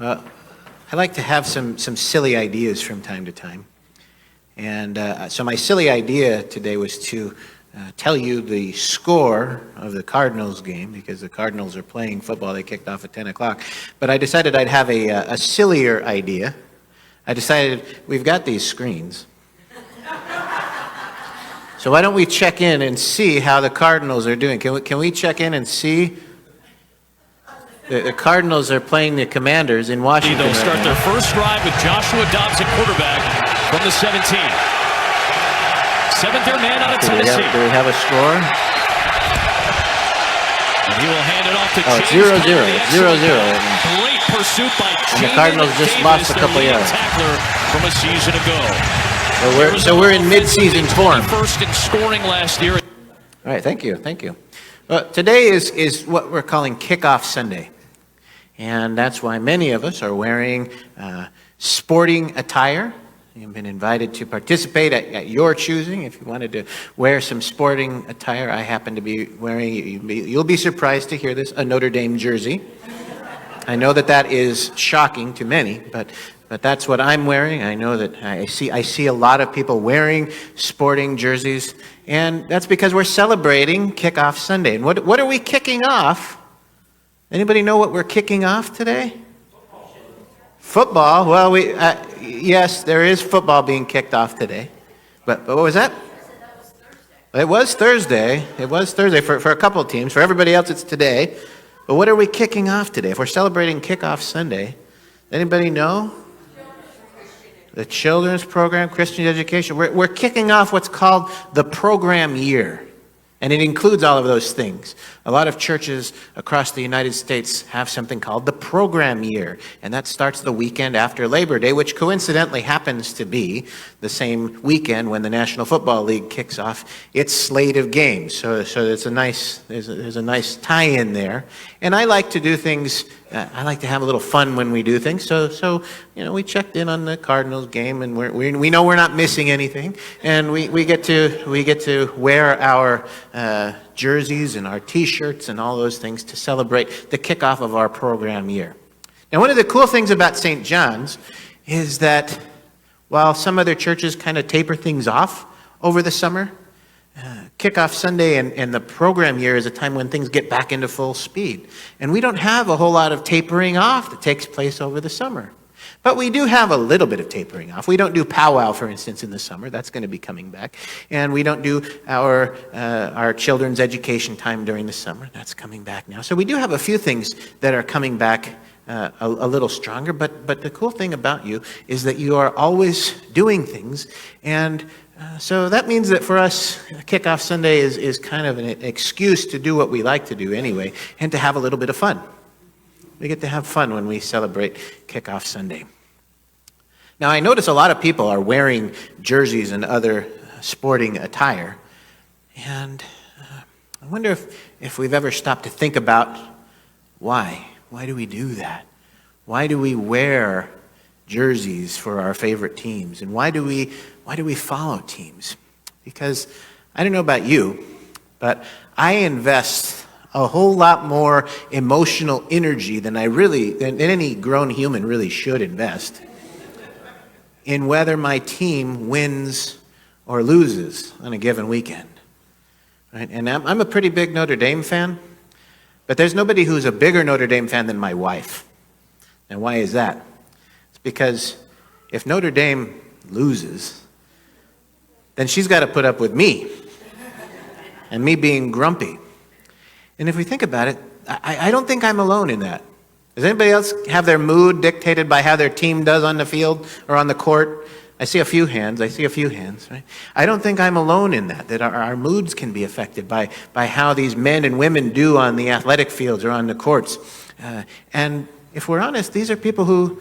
Well, I like to have some silly ideas from time to time. And so my silly idea today was to tell you the score of the Cardinals game, because the Cardinals are playing football. They kicked off at 10 o'clock. But I decided I'd have a sillier idea. I decided we've got these screens. So why don't we check in and see how the Cardinals are doing? Can we check in and see? The Cardinals are playing the Commanders in Washington. They'll start their first drive with Joshua Dobbs at quarterback from the 17. Seventh-year man out of Tennessee. Do we have a score? And he will hand it off to James. It's 0-0. It's 0-0. Great pursuit by James. And the Cardinals just lost a couple yards. Tackler from a season ago. So we're in mid-season form. First in scoring last year. All right, thank you. Today is what we're calling Kickoff Sunday. And that's why many of us are wearing sporting attire. You've been invited to participate at your choosing. If you wanted to wear some sporting attire, I happen to be wearing, you'll be surprised to hear this, a Notre Dame jersey. I know that is shocking to many, but that's what I'm wearing. I know that I see a lot of people wearing sporting jerseys, and that's because we're celebrating Kickoff Sunday. And what are we kicking off? Anybody know what we're kicking off today? Football. Well, yes, there is football being kicked off today. But what was that? It was Thursday. For a couple of teams. For everybody else, it's today. But what are we kicking off today? If we're celebrating Kickoff Sunday, anybody know? The children's program, Christian education. We're kicking off what's called the program year. And it includes all of those things. A lot of churches across the United States have something called the program year. And that starts the weekend after Labor Day, which coincidentally happens to be the same weekend when the National Football League kicks off its slate of games. So there's a nice tie-in there. And I like to do things, I like to have a little fun when we do things. So we checked in on the Cardinals game, and we know we're not missing anything. And we get to wear our jerseys and our T-shirts and all those things to celebrate the kickoff of our program year. Now, one of the cool things about St. John's is that while some other churches kind of taper things off over the summer, Kickoff Sunday and the program year is a time when things get back into full speed. And we don't have a whole lot of tapering off that takes place over the summer. But we do have a little bit of tapering off. We don't do powwow, for instance, in the summer. That's going to be coming back. And we don't do our children's education time during the summer. That's coming back now. So we do have a few things that are coming back a little stronger. But the cool thing about you is that you are always doing things. And so that means that for us, Kickoff Sunday is kind of an excuse to do what we like to do anyway, and to have a little bit of fun. We get to have fun when we celebrate Kickoff Sunday. Now, I notice a lot of people are wearing jerseys and other sporting attire. And I wonder if we've ever stopped to think about why. Why do we do that? Why do we wear jerseys for our favorite teams? And why do we follow teams? Because I don't know about you, but I invest a whole lot more emotional energy than any grown human really should invest in whether my team wins or loses on a given weekend. Right? And I'm a pretty big Notre Dame fan, but there's nobody who's a bigger Notre Dame fan than my wife. And why is that? It's because if Notre Dame loses, then she's got to put up with me and me being grumpy. And if we think about it, I don't think I'm alone in that. Does anybody else have their mood dictated by how their team does on the field or on the court? I see a few hands, right? I don't think I'm alone in that our moods can be affected by how these men and women do on the athletic fields or on the courts. And if we're honest, these are people who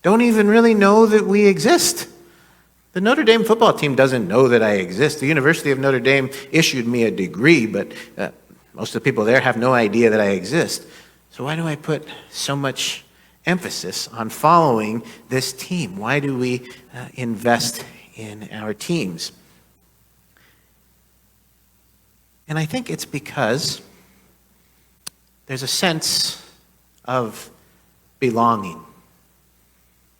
don't even really know that we exist. The Notre Dame football team doesn't know that I exist. The University of Notre Dame issued me a degree, but most of the people there have no idea that I exist. So why do I put so much emphasis on following this team? Why do we invest in our teams? And I think it's because there's a sense of belonging.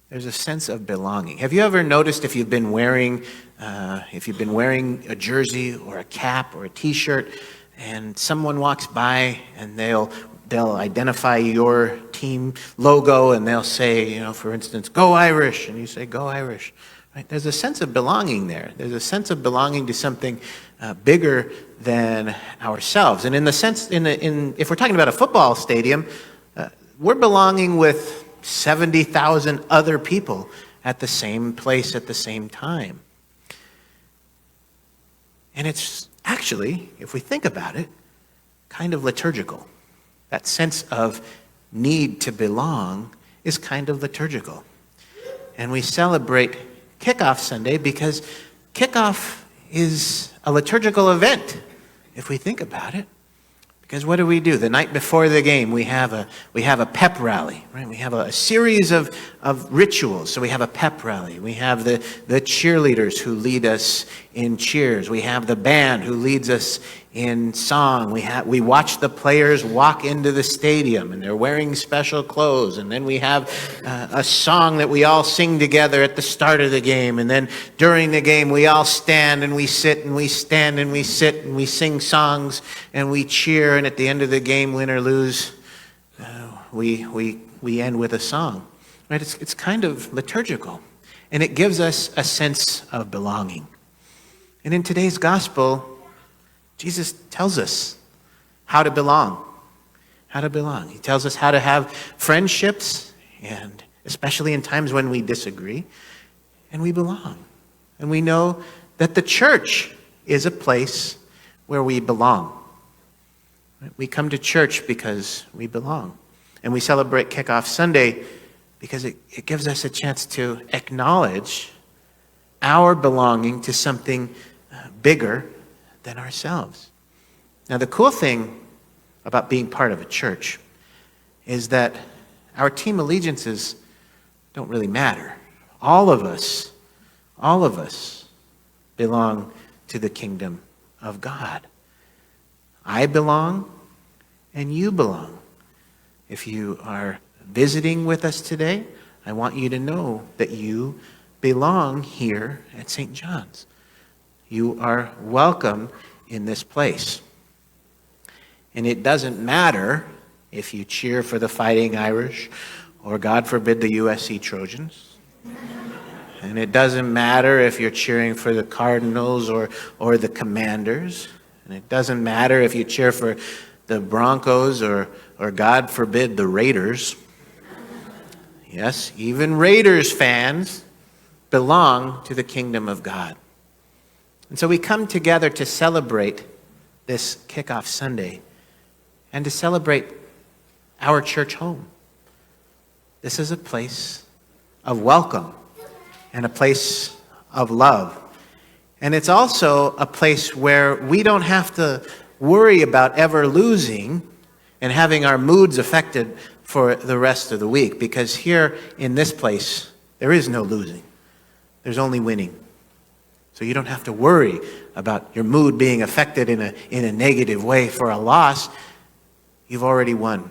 There's a sense of belonging. Have you ever noticed if you've been wearing a jersey or a cap or a T-shirt, and someone walks by and they'll identify your team logo and they'll say, for instance, "Go Irish," and you say, "Go Irish." Right? There's a sense of belonging there. There's a sense of belonging to something bigger than ourselves. And in the sense, if we're talking about a football stadium, we're belonging with 70,000 other people at the same place at the same time. And it's actually, if we think about it, kind of liturgical. That sense of need to belong is kind of liturgical. And we celebrate Kickoff Sunday because kickoff is a liturgical event, if we think about it. Because what do? The night before the game, we have a pep rally, right? We have a series of rituals. So we have a pep rally. We have the cheerleaders who lead us in cheers. We have the band who leads us in song. We watch the players walk into the stadium, and they're wearing special clothes. And then we have a song that we all sing together at the start of the game. And then during the game, we all stand and we sit and we stand and we sit and we sing songs and we cheer. And at the end of the game, win or lose, we end with a song. Right? It's kind of liturgical, and it gives us a sense of belonging. And in today's gospel, Jesus tells us how to belong. How to belong. He tells us how to have friendships, and especially in times when we disagree, and we belong. And we know that the church is a place where we belong. We come to church because we belong. And we celebrate Kickoff Sunday because it gives us a chance to acknowledge our belonging to something bigger than ourselves. Now, the cool thing about being part of a church is that our team allegiances don't really matter. All of us belong to the kingdom of God. I belong, and you belong. If you are visiting with us today, I want you to know that you belong here at St. John's. You are welcome in this place. And it doesn't matter if you cheer for the Fighting Irish or, God forbid, the USC Trojans. And it doesn't matter if you're cheering for the Cardinals or the Commanders. And it doesn't matter if you cheer for the Broncos or God forbid, the Raiders. Yes, even Raiders fans belong to the kingdom of God. And so we come together to celebrate this Kickoff Sunday and to celebrate our church home. This is a place of welcome and a place of love. And it's also a place where we don't have to worry about ever losing and having our moods affected for the rest of the week, because here in this place, there is no losing. There's only winning. So you don't have to worry about your mood being affected in a negative way for a loss. You've already won.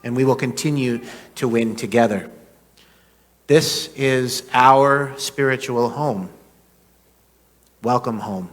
And we will continue to win together. This is our spiritual home. Welcome home.